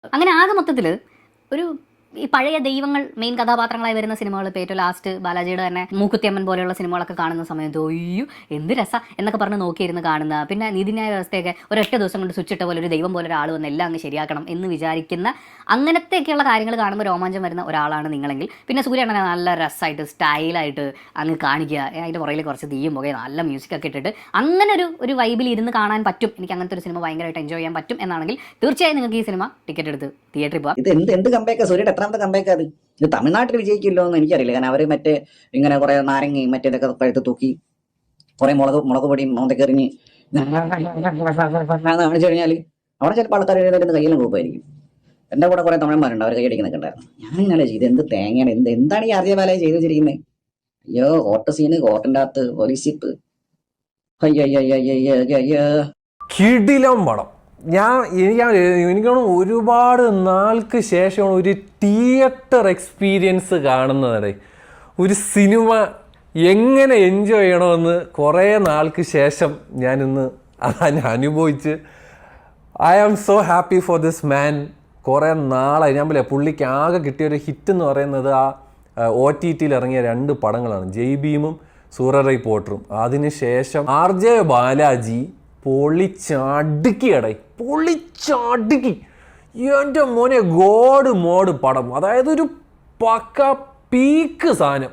അങ്ങനെ ആകെ മൊത്തത്തിൽ ഒരു ഈ പഴയ ദൈവങ്ങൾ മെയിൻ കഥാപാത്രങ്ങളായി വരുന്ന സിനിമകൾ ഇപ്പോൾ ഏറ്റവും ലാസ്റ്റ് ബാലാജിയുടെ തന്നെ മൂക്കുത്തിയമ്മൻ പോലെയുള്ള സിനിമകളൊക്കെ കാണുന്ന സമയത്ത് ഒയ്യോ എന്ത് രസ എന്നൊക്കെ പറഞ്ഞ് നോക്കിയിരുന്ന് കാണുന്ന, പിന്നെ നീതിന്യായ വ്യവസ്ഥയൊക്കെ ഒരൊറ്റ ദിവസം കൊണ്ട് സ്വിച്ചിട്ട പോലെ ഒരു ദൈവം പോലെ ഒരാൾ വന്ന് എല്ലാം അങ്ങ് ശരിയാക്കണം എന്ന് വിചാരിക്കുന്ന അങ്ങനത്തെയൊക്കെയുള്ള കാര്യങ്ങൾ കാണുമ്പോൾ രോമാഞ്ചം വരുന്ന ഒരാളാണ് നിങ്ങളെങ്കിൽ പിന്നെ സൂര്യണ്ണനെ നല്ല രസമായിട്ട് സ്റ്റൈലായിട്ട് അങ്ങ് കാണിക്കുക, അതിൻ്റെ പുറകിൽ കുറച്ച് തീയും പുകയും നല്ല മ്യൂസിക്കൊക്കെ ഇട്ടിട്ട് അങ്ങനെ ഒരു വൈബിൽ ഇരുന്ന് കാണാൻ പറ്റും, എനിക്ക് അങ്ങനത്തെ ഒരു സിനിമ ഭയങ്കരമായിട്ട് എൻജോയ് ചെയ്യാൻ പറ്റും എന്നാണെങ്കിൽ തീർച്ചയായും നിങ്ങൾക്ക് ഈ സിനിമ ടിക്കറ്റ് എടുത്ത് തിയേറ്ററിൽ പോകാം. ഇത് എന്ത് കമ്പേക്കാ സൂര്യയുടെ എത്രാമത്തെ കമ്പേക്കാ അത്? ഇത് തമിഴ്നാട്ടിൽ വിജയിക്കില്ലോ എന്ന് എനിക്കറിയില്ല. കാരണം അവര് മറ്റേ ഇങ്ങനെ കുറെ നാരങ്ങയും മറ്റേതൊക്കെ കഴുത്ത് തൂക്കി കുറെ മുളക് പൊടിയും മോന്തക്കെറിഞ്ഞ് കാണിച്ചു കഴിഞ്ഞാൽ അവിടെ ചിലപ്പോൾ ആൾക്കാർ എഴുന്നേറ്റ് കയ്യിലും ഗ്രൂപ്പായിരിക്കും. എൻ്റെ കൂടെ കുറെ തമിഴന്മാരുണ്ട്, അവർ കൈയടിക്കുന്നൊക്കെ ഉണ്ടായിരുന്നു. ഞാനിങ്ങനെ ചെയ്ത് എന്ത് തേങ്ങയാണ്, എന്താണ് ഈ ആർജവാലയെ ചെയ്തു വെച്ചിരിക്കുന്നത്? അയ്യോ കോട്ട് സീന്, കോട്ടിൻ്റെ അകത്ത് പോലീസ് ജിപ്പ്, അയ്യോ അയ്യോ അയ്യോ അയ്യോ അയ്യോ കിടിലം പടം. എനിക്കാണ് ഒരുപാട് നാൾക്ക് ശേഷമാണ് ഒരു തിയേറ്റർ എക്സ്പീരിയൻസ് കാണുന്നത്. ഒരു സിനിമ എങ്ങനെ എൻജോയ് ചെയ്യണമെന്ന് കുറേ നാൾക്ക് ശേഷം ഞാനിന്ന് അനുഭവിച്ച് I am so happy for this man. കുറേ നാളായി ഞാൻ പറയാം, പുള്ളിക്ക് ആകെ കിട്ടിയൊരു ഹിറ്റ് എന്ന് പറയുന്നത് ആ OTTയിൽ ഇറങ്ങിയ 2 പടങ്ങളാണ്, ജയ് ഭീമും സൂരറൈ പോട്ടറും. അതിനുശേഷം RJ ബാലാജി പൊളിച്ചടുക്കി എൻ്റെ മോനെ ഗോഡ് മോഡ് പടം, അതായത് ഒരു പക്ക പീക്ക് സാധനം.